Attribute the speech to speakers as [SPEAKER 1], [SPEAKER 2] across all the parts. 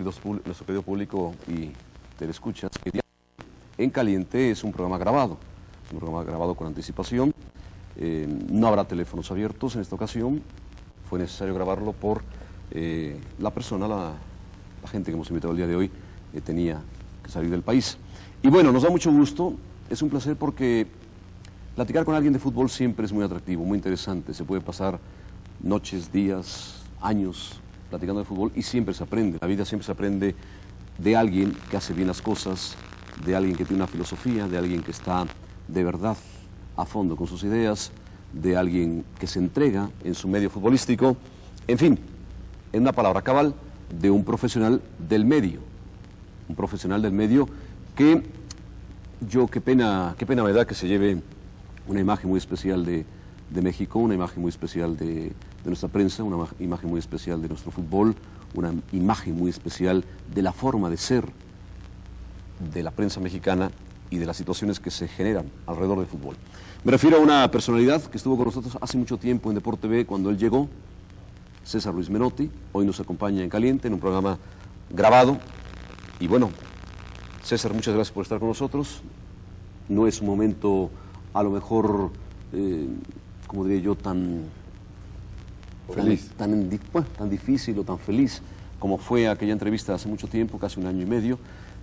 [SPEAKER 1] nuestro querido público y telescuchas, que En Caliente es un programa grabado con anticipación. No habrá teléfonos abiertos en esta ocasión. Fue necesario grabarlo por la persona, la gente que hemos invitado el día de hoy, tenía que salir del país. Y bueno, nos da mucho gusto, es un placer porque platicar con alguien de fútbol siempre es muy atractivo, muy interesante. Se puede pasar noches, días, años platicando de fútbol y siempre se aprende. La vida siempre se aprende de alguien que hace bien las cosas, de alguien que tiene una filosofía, de alguien que está de verdad a fondo con sus ideas, de alguien que se entrega en su medio futbolístico, en fin, en una palabra cabal, de un profesional del medio. Un profesional del medio que qué pena me da que se lleve una imagen muy especial de México, una imagen muy especial de nuestra prensa, una imagen muy especial de nuestro fútbol, una imagen muy especial de la forma de ser de la prensa mexicana y de las situaciones que se generan alrededor del fútbol. Me refiero a una personalidad que estuvo con nosotros hace mucho tiempo en Deporte TV cuando él llegó, César Luis Menotti. Hoy nos acompaña en Caliente en un programa grabado. Y bueno, César, muchas gracias por estar con nosotros. No es un momento, a lo mejor, como diría yo, tan difícil o tan feliz como fue aquella entrevista hace mucho tiempo, casi un año y medio.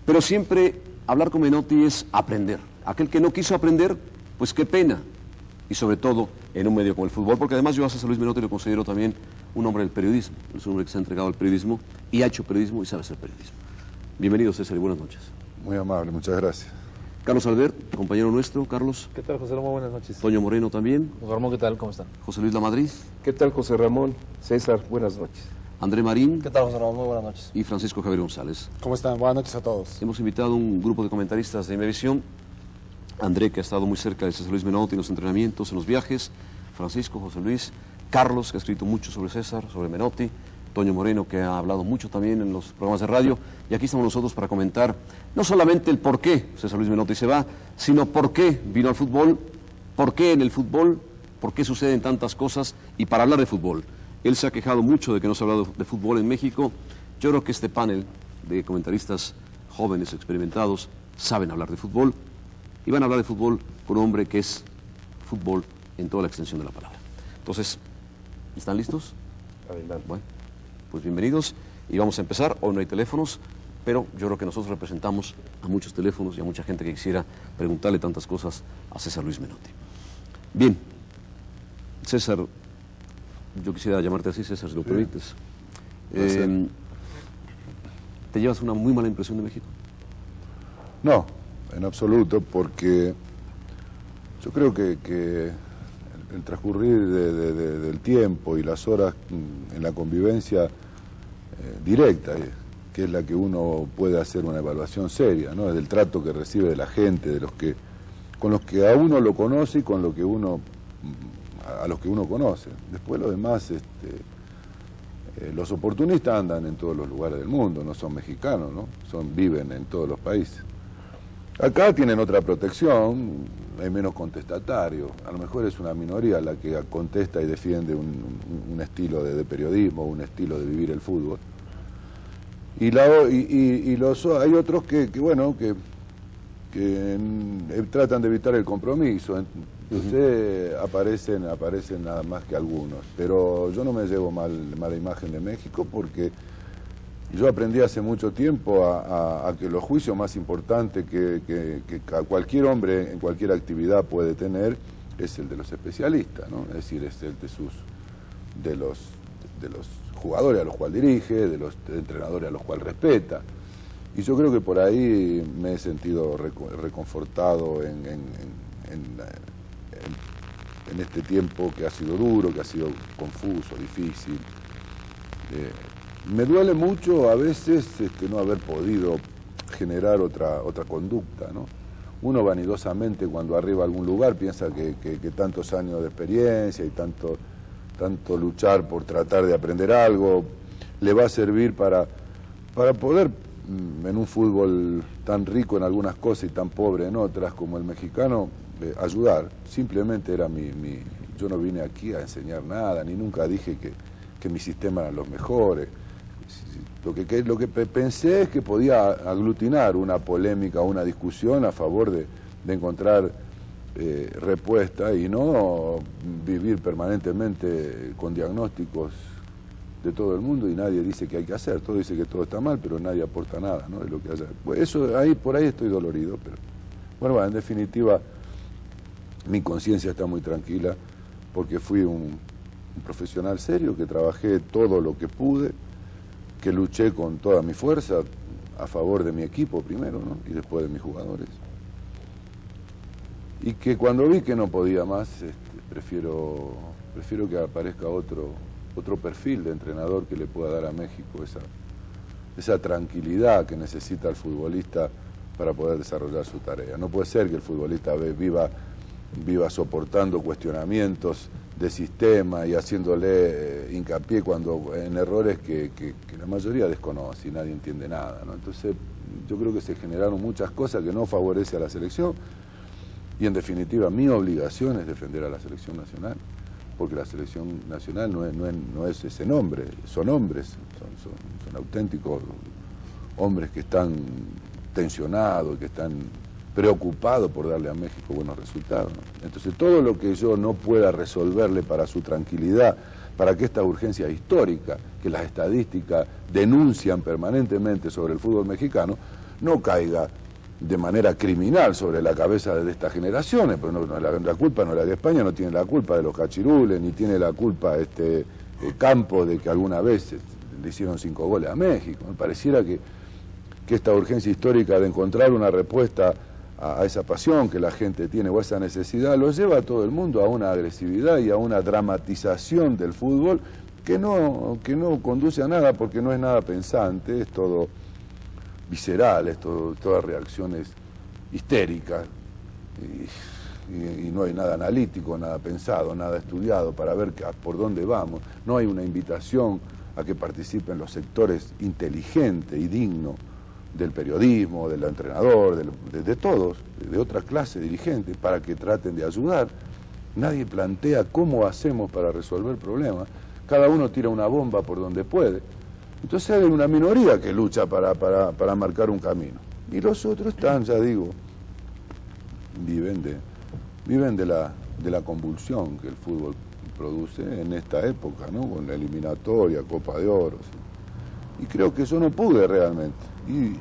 [SPEAKER 1] Pero siempre hablar con Menotti es aprender. Aquel que no quiso aprender, pues qué pena. Y sobre todo en un medio como el fútbol, porque además yo a César Luis Menotti lo considero también un hombre del periodismo. Es un hombre que se ha entregado al periodismo y ha hecho periodismo y sabe hacer periodismo. Bienvenido, César, y buenas noches.
[SPEAKER 2] Muy amable, muchas gracias.
[SPEAKER 1] Carlos Albert, compañero nuestro. Carlos.
[SPEAKER 3] ¿Qué tal, José Ramón? Buenas noches.
[SPEAKER 1] Toño Moreno también.
[SPEAKER 3] José Ramón, ¿qué tal? ¿Cómo están?
[SPEAKER 1] José Luis Lamadrid.
[SPEAKER 4] ¿Qué tal, José Ramón? César, buenas noches.
[SPEAKER 1] André Marín.
[SPEAKER 3] ¿Qué tal, José Ramón? Muy buenas noches.
[SPEAKER 1] Y Francisco Javier González.
[SPEAKER 5] ¿Cómo están? Buenas noches a todos.
[SPEAKER 1] Hemos invitado a un grupo de comentaristas de Imevisión. André, que ha estado muy cerca de César Luis Menotti en los entrenamientos, en los viajes. Francisco, José Luis. Carlos, que ha escrito mucho sobre César, sobre Menotti. Toño Moreno, que ha hablado mucho también en los programas de radio. Y aquí estamos nosotros para comentar no solamente el por qué César Luis Menotti se va, sino por qué vino al fútbol, por qué en el fútbol, por qué suceden tantas cosas y para hablar de fútbol. Él se ha quejado mucho de que no se ha hablado de fútbol en México. Yo creo que este panel de comentaristas jóvenes, experimentados, saben hablar de fútbol y van a hablar de fútbol con un hombre que es fútbol en toda la extensión de la palabra. Entonces, ¿están listos?
[SPEAKER 4] Adelante.
[SPEAKER 1] Bueno, pues bienvenidos y vamos a empezar. Hoy no hay teléfonos, pero yo creo que nosotros representamos a muchos teléfonos y a mucha gente que quisiera preguntarle tantas cosas a César Luis Menotti. Bien, César, yo quisiera llamarte así, César, si lo permites. ¿Te llevas una muy mala impresión de México?
[SPEAKER 2] No, en absoluto, porque yo creo que el transcurrir del tiempo y las horas en la convivencia directa, que es la que uno puede hacer una evaluación seria, ¿no? Del trato que recibe de la gente, con los que a uno lo conoce y con lo que a los que uno conoce. Después lo demás, los oportunistas andan en todos los lugares del mundo, no son mexicanos, ¿no? Viven en todos los países. Acá tienen otra protección, hay menos contestatario, a lo mejor es una minoría la que contesta y defiende un estilo de periodismo, un estilo de vivir el fútbol. Hay otros que tratan de evitar el compromiso, entonces aparecen nada más que algunos. Pero yo no me llevo mala imagen de México porque yo aprendí hace mucho tiempo a que los juicios más importantes que cualquier hombre en cualquier actividad puede tener es el de los especialistas, ¿no? Es decir, es el de los jugadores a los cuales dirige, de los entrenadores a los cuales respeta. Y yo creo que por ahí me he sentido reconfortado en este tiempo que ha sido duro, que ha sido confuso, difícil. Me duele mucho a veces no haber podido generar otra conducta, ¿no? Uno vanidosamente cuando arriba a algún lugar piensa que tantos años de experiencia y tanto luchar por tratar de aprender algo le va a servir para poder en un fútbol tan rico en algunas cosas y tan pobre en otras como el mexicano, ayudar. Simplemente era yo no vine aquí a enseñar nada, ni nunca dije que mis sistemas eran los mejores. Lo que pensé es que podía aglutinar una polémica, una discusión a favor de encontrar respuesta y no vivir permanentemente con diagnósticos de todo el mundo y nadie dice qué hay que hacer. Todo dice que todo está mal, pero nadie aporta nada, ¿no?, de lo que haya. Pues eso, por ahí estoy dolorido, pero bueno, en definitiva, mi conciencia está muy tranquila porque fui un profesional serio, que trabajé todo lo que pude, que luché con toda mi fuerza a favor de mi equipo primero, ¿no?, y después de mis jugadores. Y que cuando vi que no podía más, prefiero que aparezca otro perfil de entrenador que le pueda dar a México esa tranquilidad que necesita el futbolista para poder desarrollar su tarea. No puede ser que el futbolista viva soportando cuestionamientos de sistema y haciéndole hincapié en errores que la mayoría desconoce y nadie entiende nada, ¿no? Entonces yo creo que se generaron muchas cosas que no favorecen a la selección y en definitiva mi obligación es defender a la selección nacional, porque la selección nacional no es ese nombre, son hombres, son auténticos hombres que están tensionados, que están preocupados por darle a México buenos resultados, ¿no? Entonces todo lo que yo no pueda resolverle para su tranquilidad, para que esta urgencia histórica que las estadísticas denuncian permanentemente sobre el fútbol mexicano no caiga de manera criminal sobre la cabeza de estas generaciones, pero la culpa no es la de España, no tiene la culpa de los cachirules, ni tiene la culpa Campos de que alguna vez le hicieron 5 goles a México. Me pareciera que esta urgencia histórica de encontrar una respuesta a esa pasión que la gente tiene o a esa necesidad lo lleva a todo el mundo a una agresividad y a una dramatización del fútbol que no conduce a nada, porque no es nada pensante, es todo visceral, es todas reacciones histéricas y no hay nada analítico, nada pensado, nada estudiado para ver por dónde vamos. No hay una invitación a que participen los sectores inteligentes y dignos del periodismo, del entrenador, de todos, de otras clases dirigentes, para que traten de ayudar. Nadie plantea cómo hacemos para resolver problemas. Cada uno tira una bomba por donde puede. Entonces hay una minoría que lucha para marcar un camino. Y los otros están, ya digo, viven de la convulsión que el fútbol produce en esta época, ¿no?, con la eliminatoria, Copa de Oro. ¿Sí? Y creo que yo no pude realmente. Y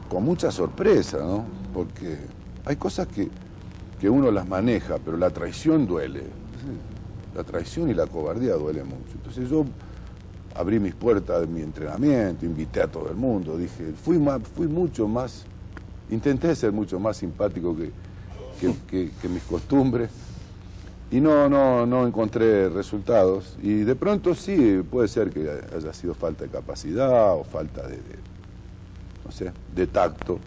[SPEAKER 2] con mucha sorpresa, ¿no?, porque hay cosas que uno las maneja, pero la traición duele. ¿Sí? La traición y la cobardía duele mucho. Entonces yo abrí mis puertas de mi entrenamiento, invité a todo el mundo, dije, fui mucho más, intenté ser mucho más simpático que mis costumbres y no encontré resultados. Y de pronto sí, puede ser que haya sido falta de capacidad o falta de tacto,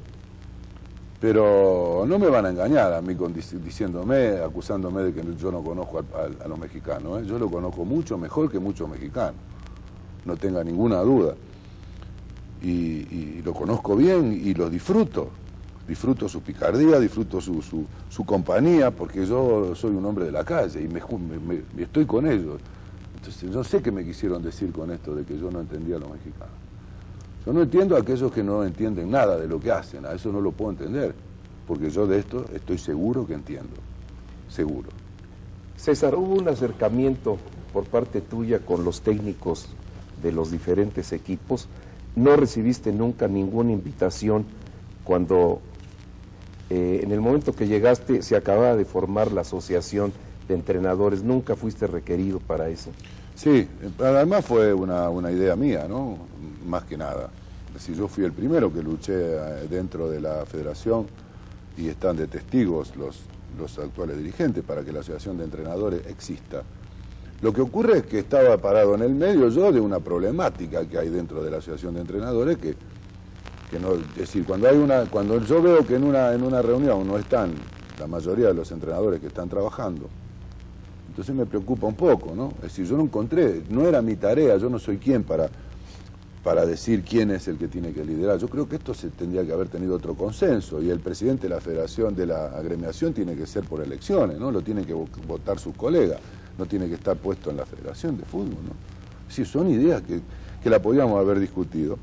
[SPEAKER 2] pero no me van a engañar a mí diciéndome, acusándome de que yo no conozco a los mexicanos, ¿eh? Yo lo conozco mucho mejor que muchos mexicanos, no tenga ninguna duda, y lo conozco bien y lo disfruto su picardía, disfruto su compañía, porque yo soy un hombre de la calle y estoy con ellos. Entonces no sé qué me quisieron decir con esto de que yo no entendía a los mexicanos. Yo no entiendo a aquellos que no entienden nada de lo que hacen, a eso no lo puedo entender, porque yo de esto estoy seguro que entiendo, seguro.
[SPEAKER 4] César, ¿hubo un acercamiento por parte tuya con los técnicos de los diferentes equipos? ¿No recibiste nunca ninguna invitación cuando en el momento que llegaste se acababa de formar la asociación de entrenadores? ¿Nunca fuiste requerido para eso?
[SPEAKER 2] Sí, además fue una idea mía, ¿no?, más que nada. Es decir, yo fui el primero que luché dentro de la federación y están de testigos los actuales dirigentes para que la asociación de entrenadores exista. Lo que ocurre es que estaba parado en el medio yo de una problemática que hay dentro de la asociación de entrenadores que no, es decir, cuando yo veo que en una reunión no están la mayoría de los entrenadores que están trabajando, entonces me preocupa un poco, ¿no? Es decir, yo no encontré, no era mi tarea, yo no soy quien para decir quién es el que tiene que liderar. Yo creo que esto se tendría que haber tenido otro consenso y el presidente de la federación, de la agremiación, tiene que ser por elecciones, ¿no? Lo tienen que votar sus colegas, no tiene que estar puesto en la federación de fútbol, ¿no? Es decir, son ideas que que la podíamos haber discutido.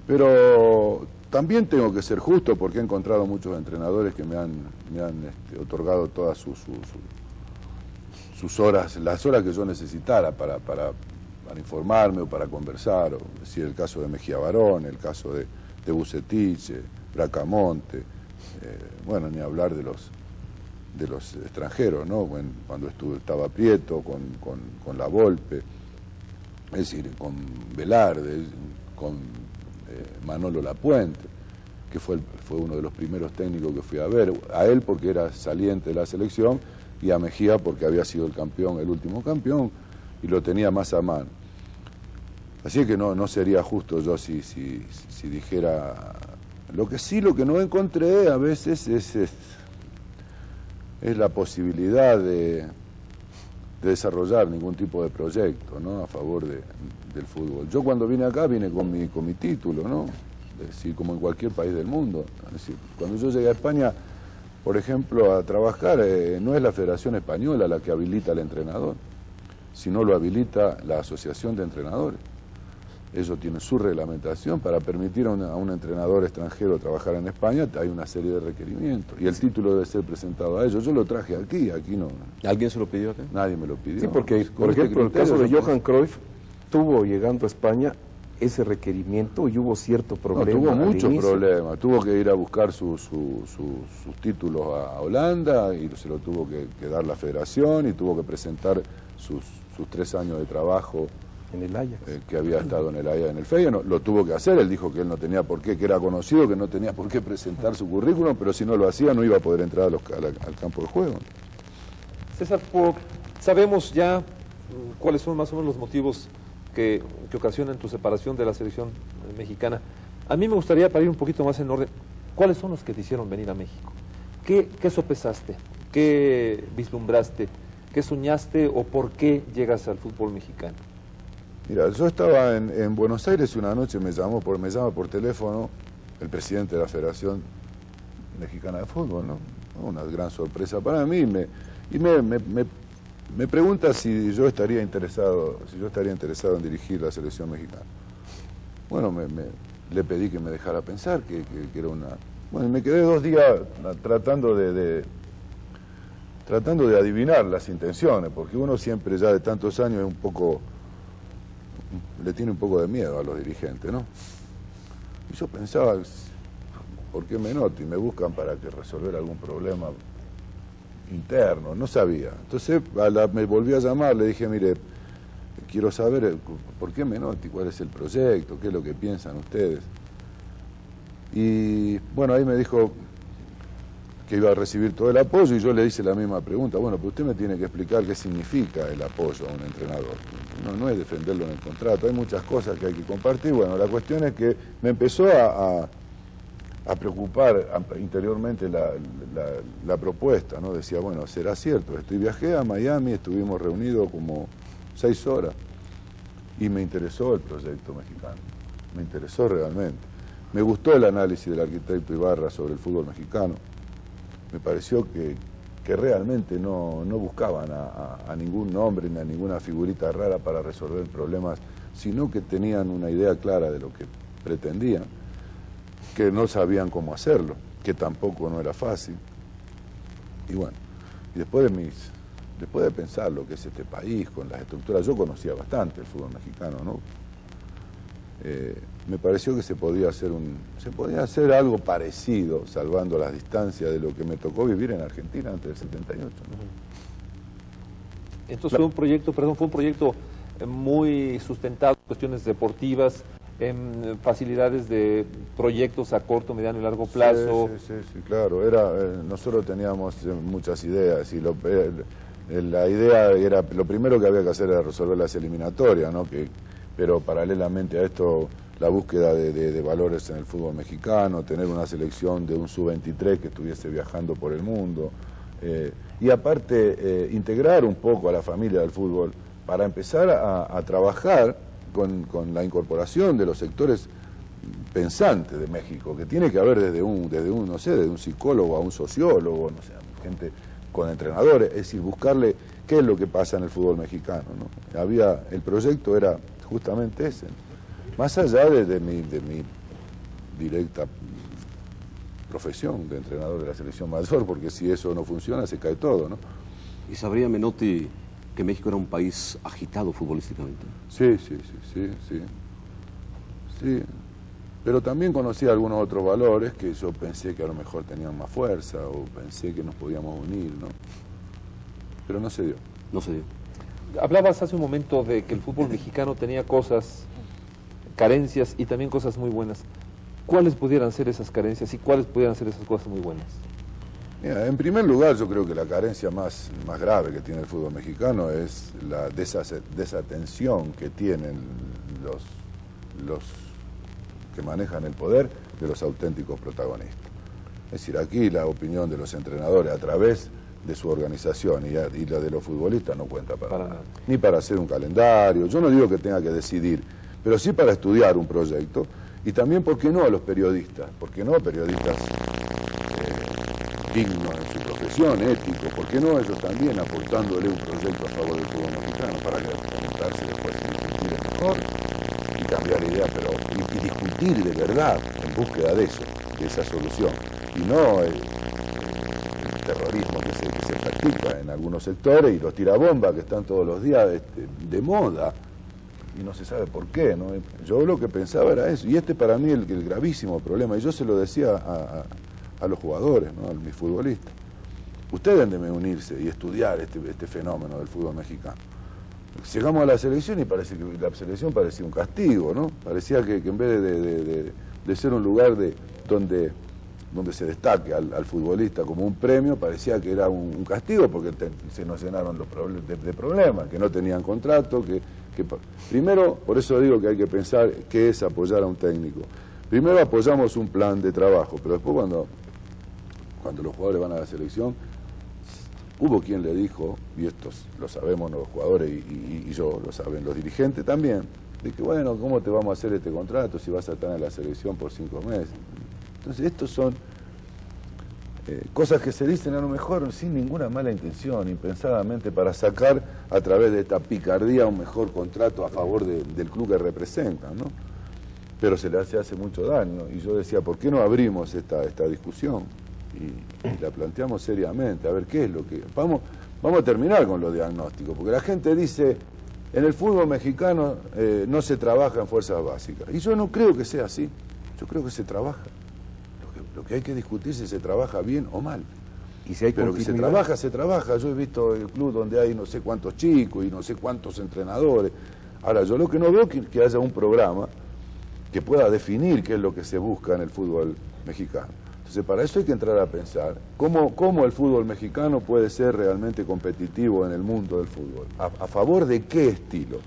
[SPEAKER 2] Pero también tengo que ser justo porque he encontrado muchos entrenadores que me han otorgado todas sus horas, las horas que yo necesitara para informarme o para conversar, o decir el caso de Mejía Barón, el caso de Bucetich, Bracamonte, bueno, ni hablar de los extranjeros, ¿no? Cuando estaba Prieto, con La Volpe, es decir, con Velarde, con Manolo Lapuente, que fue uno de los primeros técnicos que fui a ver, a él porque era saliente de la selección y a Mejía porque había sido el campeón, el último campeón, y lo tenía más a mano. Así que no sería justo yo si dijera... Lo que no encontré a veces es la posibilidad de desarrollar ningún tipo de proyecto, ¿no?, a favor del fútbol. Yo cuando vine acá vine con mi título, ¿no? Es decir, como en cualquier país del mundo. Es decir, cuando yo llegué a España, por ejemplo, a trabajar, no es la Federación Española la que habilita al entrenador, sino lo habilita la Asociación de Entrenadores. Ellos tienen su reglamentación para permitir a un entrenador extranjero trabajar en España. Hay una serie de requerimientos y el título debe ser presentado a ellos. Yo lo traje aquí no.
[SPEAKER 1] ¿Alguien se lo pidió acá?
[SPEAKER 2] Nadie me lo pidió.
[SPEAKER 4] Sí, porque, por ejemplo, el caso de Johan Cruyff tuvo, llegando a España, ese requerimiento y hubo cierto problema.
[SPEAKER 2] No, tuvo muchos problemas. Tuvo que ir a buscar sus títulos a Holanda y se lo tuvo que dar la federación y tuvo que presentar sus 3 años de trabajo
[SPEAKER 4] en el Ajax,
[SPEAKER 2] que había estado en el Ajax, en el Feyenoord. Lo tuvo que hacer. Él dijo que él no tenía por qué, que era conocido, que no tenía por qué presentar su currículum, pero si no lo hacía no iba a poder entrar al campo de juego.
[SPEAKER 3] César, sabemos ya cuáles son más o menos los motivos que ocasionan tu separación de la selección mexicana. A mí me gustaría, para ir un poquito más en orden, ¿cuáles son los que te hicieron venir a México? ¿Qué sopesaste? ¿Qué vislumbraste? ¿Qué soñaste o por qué llegas al fútbol mexicano?
[SPEAKER 2] Mira, yo estaba en Buenos Aires y una noche me llama por teléfono el presidente de la Federación Mexicana de Fútbol, ¿no? Una gran sorpresa para mí, y me pregunta si yo estaría interesado en dirigir la selección mexicana. Bueno, le pedí que me dejara pensar, que era una... Bueno, me quedé 2 días tratando de adivinar las intenciones, porque uno siempre ya de tantos años es le tiene un poco de miedo a los dirigentes, ¿no? Y yo pensaba, ¿por qué me noto? Y me buscan para que resolver algún problema interno, no sabía. Entonces me volví a llamar, le dije, mire, quiero saber por qué Menotti, cuál es el proyecto, qué es lo que piensan ustedes. Y bueno, ahí me dijo que iba a recibir todo el apoyo y yo le hice la misma pregunta. Bueno, pues usted me tiene que explicar qué significa el apoyo a un entrenador. No es defenderlo en el contrato, hay muchas cosas que hay que compartir. Bueno, la cuestión es que me empezó a preocupar interiormente la propuesta, ¿no? Decía, bueno, será cierto. Viajé a Miami, estuvimos reunidos como 6 horas y me interesó el proyecto mexicano, me interesó realmente. Me gustó el análisis del arquitecto Ibarra sobre el fútbol mexicano. Me pareció que realmente no buscaban a ningún nombre ni a ninguna figurita rara para resolver problemas, sino que tenían una idea clara de lo que pretendían, que no sabían cómo hacerlo, que tampoco no era fácil. Y bueno, y después de pensar lo que es este país, con las estructuras, yo conocía bastante el fútbol mexicano, ¿no? Me pareció que se podía hacer algo parecido, salvando las distancias de lo que me tocó vivir en Argentina antes del 78, ¿no?
[SPEAKER 3] Entonces fue un proyecto muy sustentado en cuestiones deportivas, en facilidades de proyectos a corto, mediano y largo plazo.
[SPEAKER 2] Sí, claro. Nosotros teníamos muchas ideas y la idea era, lo primero que había que hacer era resolver las eliminatorias, ¿no? Pero paralelamente a esto, la búsqueda de valores en el fútbol mexicano, tener una selección de un sub-23 que estuviese viajando por el mundo, y aparte integrar un poco a la familia del fútbol para empezar a trabajar con la incorporación de los sectores pensantes de México, que tiene que haber desde un psicólogo a un sociólogo, no sé, gente con entrenadores, es decir, buscarle qué es lo que pasa en el fútbol mexicano, ¿no? El proyecto era justamente ese. Más allá de mi directa profesión de entrenador de la selección mayor, porque si eso no funciona se cae todo, ¿no?
[SPEAKER 1] ¿Y sabría Menotti que México era un país agitado futbolísticamente?
[SPEAKER 2] Sí. Pero también conocí algunos otros valores que yo pensé que a lo mejor tenían más fuerza o pensé que nos podíamos unir, ¿no? Pero no se dio.
[SPEAKER 1] No se dio.
[SPEAKER 3] Hablabas hace un momento de que el fútbol mexicano tenía cosas, carencias y también cosas muy buenas. ¿Cuáles pudieran ser esas carencias y cuáles pudieran ser esas cosas muy buenas?
[SPEAKER 2] Mira, en primer lugar, yo creo que la carencia más grave que tiene el fútbol mexicano es la desatención que tienen los que manejan el poder de los auténticos protagonistas. Es decir, aquí la opinión de los entrenadores a través de su organización y la de los futbolistas no cuenta para nada. Ni para hacer un calendario, yo no digo que tenga que decidir, pero sí para estudiar un proyecto, y también, ¿por qué no, a los periodistas? ¿Por qué no periodistas dignos en su profesión, éticos? ¿Por qué no ellos también aportándole un proyecto a favor del fútbol mexicano para preguntarse después si discutir es mejor y cambiar ideas, pero y discutir de verdad en búsqueda de eso, de esa solución, y no el terrorismo que se practica en algunos sectores y los tirabombas que están todos los días de moda y no se sabe por qué, ¿no? Yo lo que pensaba era eso, y para mí el gravísimo problema, y yo se lo decía a los jugadores, ¿no? A mis futbolistas. Ustedes deben unirse y estudiar este fenómeno del fútbol mexicano. Llegamos a la selección y parece que la selección parecía un castigo, ¿no? Parecía que en vez de ser un lugar donde se destaque al futbolista como un premio, parecía que era un castigo porque se nos llenaron de problemas, que no tenían contrato, primero, por eso digo que hay que pensar qué es apoyar a un técnico. Primero apoyamos un plan de trabajo, pero después cuando los jugadores van a la selección, hubo quien le dijo, y esto lo sabemos los jugadores y yo lo saben los dirigentes también, de que bueno, ¿cómo te vamos a hacer este contrato si vas a estar en la selección por 5 meses? Entonces estos son cosas que se dicen a lo mejor sin ninguna mala intención, impensadamente para sacar a través de esta picardía un mejor contrato a favor del club que representan, ¿no? Pero se le hace mucho daño, y yo decía, ¿por qué no abrimos esta discusión? Y la planteamos seriamente, a ver qué es lo que... Vamos a terminar con los diagnósticos, porque la gente dice, en el fútbol mexicano no se trabaja en fuerzas básicas, y yo no creo que sea así, yo creo que se trabaja. Lo que hay que discutir es si se trabaja bien o mal.
[SPEAKER 4] Y si hay
[SPEAKER 2] Pero que se trabaja. Yo he visto el club donde hay no sé cuántos chicos y no sé cuántos entrenadores. Ahora, yo lo que no veo es que haya un programa que pueda definir qué es lo que se busca en el fútbol mexicano. Entonces, para eso hay que entrar a pensar cómo el fútbol mexicano puede ser realmente competitivo en el mundo del fútbol. ¿A favor de qué estilo?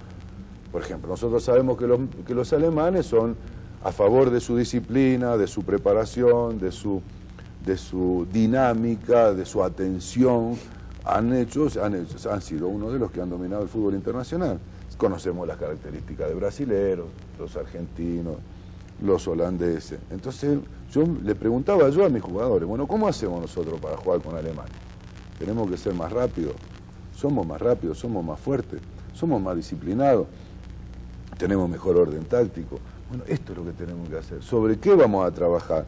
[SPEAKER 2] Por ejemplo, nosotros sabemos que los alemanes son a favor de su disciplina, de su preparación, de su dinámica, de su atención. Han sido uno de los que han dominado el fútbol internacional. Conocemos las características de brasileros, los argentinos, los holandeses. Entonces yo le preguntaba a mis jugadores, bueno, ¿cómo hacemos nosotros para jugar con Alemania? Tenemos que ser más rápidos, somos más fuertes, somos más disciplinados, tenemos mejor orden táctico. Bueno, esto es lo que tenemos que hacer. ¿Sobre qué vamos a trabajar?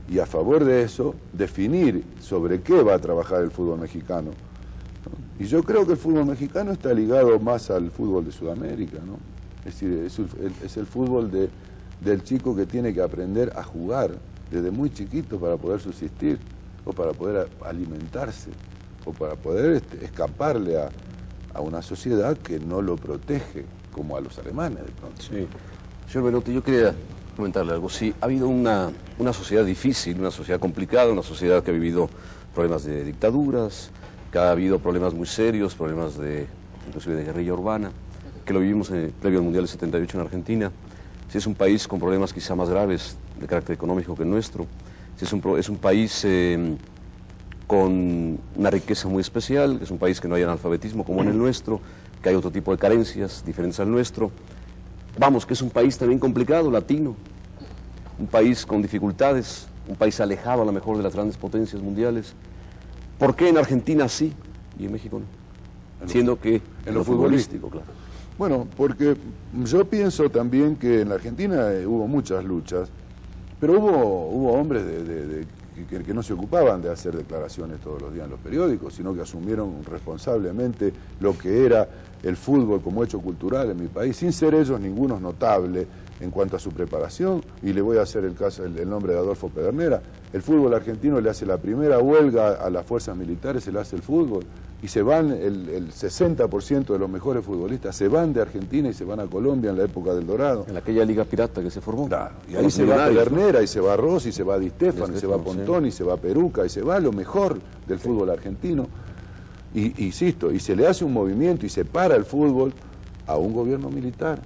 [SPEAKER 2] Y a favor de eso, definir sobre qué va a trabajar el fútbol mexicano, ¿no? Y yo creo que el fútbol mexicano está ligado más al fútbol de Sudamérica, ¿no? Es decir, es el fútbol del chico que tiene que aprender a jugar desde muy chiquito para poder subsistir, o para poder alimentarse, o para poder escaparle a una sociedad que no lo protege, como a los alemanes de pronto.
[SPEAKER 1] Sí. Señor Menotti, yo quería comentarle algo. Sí, ha habido una sociedad difícil, una sociedad complicada, una sociedad que ha vivido problemas de dictaduras, que ha habido problemas muy serios, problemas inclusive de guerrilla urbana, que lo vivimos previo al Mundial del 78 en Argentina. Sí, es un país con problemas quizá más graves de carácter económico que el nuestro. Sí, es un país con una riqueza muy especial, es un país que no hay analfabetismo como en el nuestro, que hay otro tipo de carencias diferentes al nuestro. Vamos, que es un país también complicado, latino, un país con dificultades, un país alejado a lo mejor de las grandes potencias mundiales. ¿Por qué en Argentina sí y en México no? Siendo que
[SPEAKER 2] en lo futbolístico,
[SPEAKER 1] claro.
[SPEAKER 2] Bueno, porque yo pienso también que en la Argentina hubo muchas luchas, pero hubo hombres que no se ocupaban de hacer declaraciones todos los días en los periódicos, sino que asumieron responsablemente lo que era el fútbol como hecho cultural en mi país, sin ser ellos ninguno notable en cuanto a su preparación. Y le voy a hacer el nombre de Adolfo Pedernera. El fútbol argentino le hace la primera huelga a las fuerzas militares, se le hace el fútbol, y se van el 60% de los mejores futbolistas, se van de Argentina y se van a Colombia en la época del Dorado.
[SPEAKER 1] En aquella liga pirata que se formó.
[SPEAKER 2] Claro, y ahí se va Pedernera, y se va Rossi, y se va Di Stéfano, y se va Pontón, y se va Peruca, y se va lo mejor del fútbol argentino. Y insisto, y se le hace un movimiento y se para el fútbol a un gobierno militar.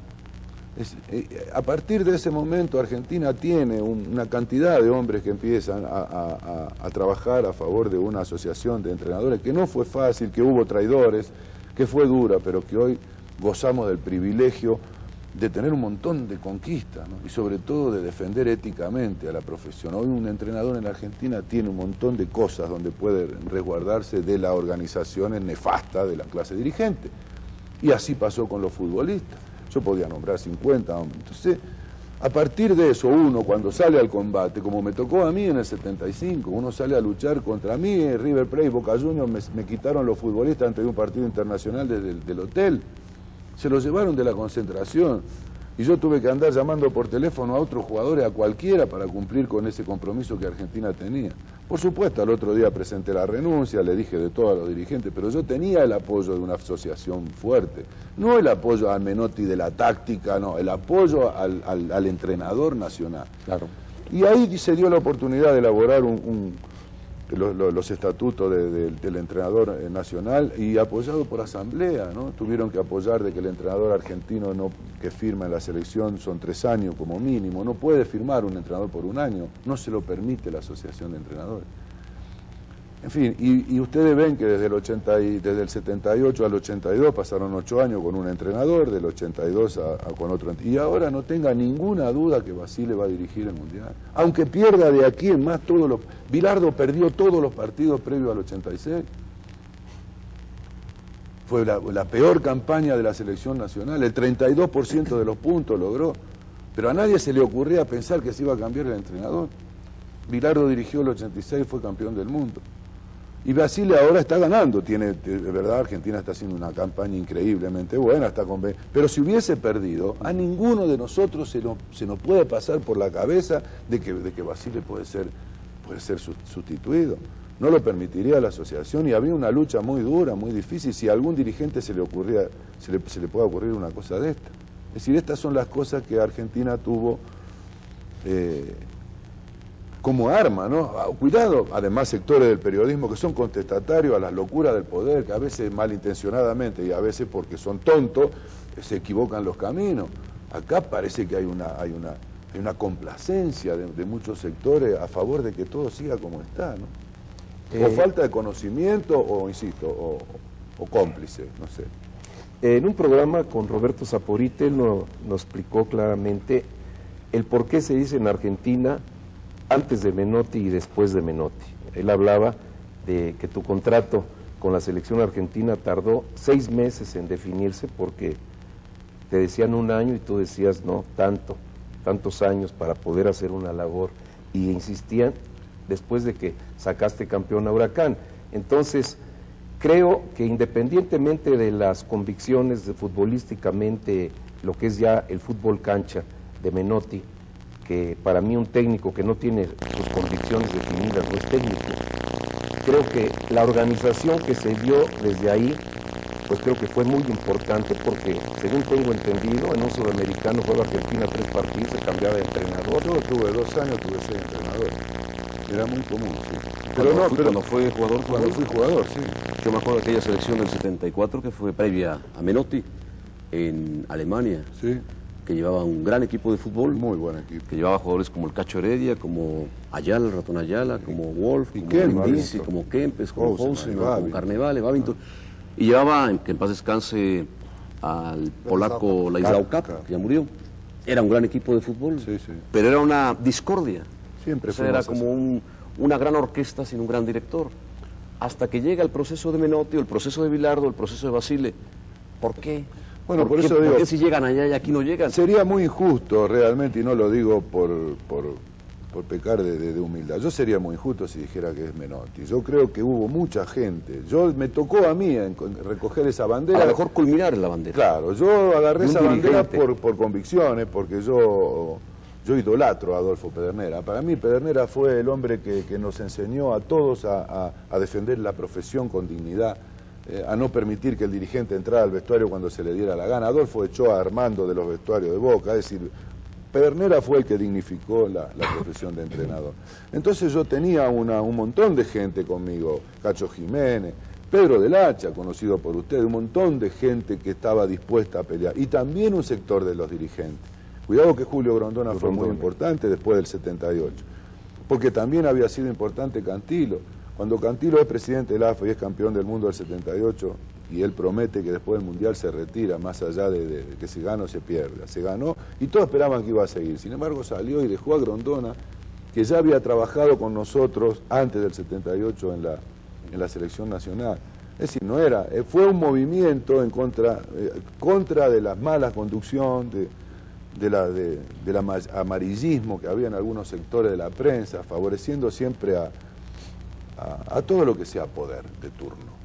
[SPEAKER 2] A partir de ese momento Argentina tiene una cantidad de hombres que empiezan a trabajar a favor de una asociación de entrenadores, que no fue fácil, que hubo traidores, que fue dura, pero que hoy gozamos del privilegio de tener un montón de conquistas, ¿no? Y sobre todo de defender éticamente a la profesión. Hoy un entrenador en la Argentina tiene un montón de cosas donde puede resguardarse de las organizaciones nefastas de la clase dirigente. Y así pasó con los futbolistas. Yo podía nombrar 50 hombres. Entonces, a partir de eso, uno cuando sale al combate, como me tocó a mí en el 75, uno sale a luchar contra mí, River Plate y Boca Juniors me quitaron los futbolistas antes de un partido internacional del hotel. Se los llevaron de la concentración y yo tuve que andar llamando por teléfono a otros jugadores, a cualquiera, para cumplir con ese compromiso que Argentina tenía. Por supuesto, al otro día presenté la renuncia, le dije de todo a los dirigentes, pero yo tenía el apoyo de una asociación fuerte. No el apoyo a Menotti de la táctica, no, el apoyo al entrenador nacional.
[SPEAKER 1] Claro.
[SPEAKER 2] Y ahí se dio la oportunidad de elaborar los estatutos del entrenador nacional, y apoyado por asamblea, ¿no? Tuvieron que apoyar de que el entrenador argentino que firma en la selección son 3 años como mínimo, no puede firmar un entrenador por 1 año, no se lo permite la asociación de entrenadores. En fin, y ustedes ven que desde el 78 al 82 pasaron 8 años con un entrenador, del 82 con otro. Y ahora no tenga ninguna duda que Basile va a dirigir el Mundial. Aunque pierda de aquí en más todos los... Bilardo perdió todos los partidos previos al 86. Fue la peor campaña de la selección nacional, el 32% de los puntos logró. Pero a nadie se le ocurría pensar que se iba a cambiar el entrenador. Bilardo dirigió el 86, fue campeón del mundo. Y Basile ahora está ganando, de verdad, Argentina está haciendo una campaña increíblemente buena, pero si hubiese perdido, a ninguno de nosotros se nos puede pasar por la cabeza de que Basile puede ser sustituido. No lo permitiría la asociación, y habría una lucha muy dura, muy difícil, si a algún dirigente se le puede ocurrir una cosa de esta. Es decir, estas son las cosas que Argentina tuvo como arma, ¿no? Cuidado, además, sectores del periodismo que son contestatarios a las locuras del poder, que a veces malintencionadamente y a veces porque son tontos, se equivocan los caminos. Acá parece que hay una complacencia de muchos sectores a favor de que todo siga como está, ¿no? O falta de conocimiento, o insisto, o cómplice, no sé.
[SPEAKER 4] En un programa con Roberto Saporite nos explicó claramente el por qué se dice en Argentina antes de Menotti y después de Menotti. Él hablaba de que tu contrato con la selección argentina tardó 6 meses en definirse, porque te decían 1 año y tú decías no, tantos años para poder hacer una labor, y insistían después de que sacaste campeón a Huracán. Entonces, creo que independientemente de las convicciones futbolísticamente, lo que es ya el fútbol cancha de Menotti, que para mí un técnico que no tiene sus convicciones definidas no es técnico. Creo que la organización que se dio desde ahí, pues creo que fue muy importante, porque según tengo entendido, en un sudamericano juega Argentina 3 partidos, se cambiaba de entrenador.
[SPEAKER 2] Yo tuve 2 años, tuve 6 entrenadores. Era muy común, sí.
[SPEAKER 1] Cuando fue jugador,
[SPEAKER 2] Cuando fui jugador, sí.
[SPEAKER 1] Yo me acuerdo de aquella selección del 74 que fue previa a Menotti en Alemania.
[SPEAKER 2] Sí.
[SPEAKER 1] Que llevaba un gran equipo de fútbol.
[SPEAKER 2] Muy buen equipo.
[SPEAKER 1] Que llevaba jugadores como el Cacho Heredia, como Ayala, el Ratón Ayala, como Wolf,
[SPEAKER 2] y
[SPEAKER 1] como
[SPEAKER 2] Kempes,
[SPEAKER 1] Brindisi, como Kempes, como Housen, como Carnevale, Babington. Y llevaba, que en paz descanse, al polaco Ladislao Kapp, que ya murió. Era un gran equipo de fútbol,
[SPEAKER 2] sí, sí.
[SPEAKER 1] Pero era una discordia.
[SPEAKER 2] Siempre fue.
[SPEAKER 1] Era como una gran orquesta sin un gran director. Hasta que llega el proceso de Menotti, o el proceso de Bilardo, el proceso de Basile. ¿Por qué?
[SPEAKER 2] Bueno, por
[SPEAKER 1] qué,
[SPEAKER 2] eso digo,
[SPEAKER 1] ¿por qué si llegan allá y aquí no llegan?
[SPEAKER 2] sería muy injusto realmente, y no lo digo por pecar de humildad, yo sería muy injusto si dijera que es Menotti. Yo creo que hubo mucha gente, me tocó a mí recoger esa bandera.
[SPEAKER 1] A lo mejor culminar en la bandera.
[SPEAKER 2] Claro, yo agarré esa bandera
[SPEAKER 1] dirigente.
[SPEAKER 2] por convicciones, porque yo idolatro a Adolfo Pedernera. Para mí Pedernera fue el hombre que nos enseñó a todos a defender la profesión con dignidad, a no permitir que el dirigente entrara al vestuario cuando se le diera la gana. Adolfo echó a Armando de los vestuarios de Boca, es decir, Pedernera fue el que dignificó la profesión de entrenador. Entonces yo tenía un montón de gente conmigo, Cacho Jiménez, Pedro del Hacha, conocido por ustedes, un montón de gente que estaba dispuesta a pelear, y también un sector de los dirigentes. Cuidado que Julio Grondona fue muy importante después del 78, porque también había sido importante Cantilo. Cuando Cantilo es presidente del AFA y es campeón del mundo del 78, y él promete que después del Mundial se retira, más allá de que se gana o se pierda. Se ganó y todos esperaban que iba a seguir. Sin embargo, salió y dejó a Grondona, que ya había trabajado con nosotros antes del 78 en la selección nacional. Es decir, no era, fue un movimiento en contra de la mala conducción, del amarillismo que había en algunos sectores de la prensa, favoreciendo siempre a todo lo que sea poder de turno.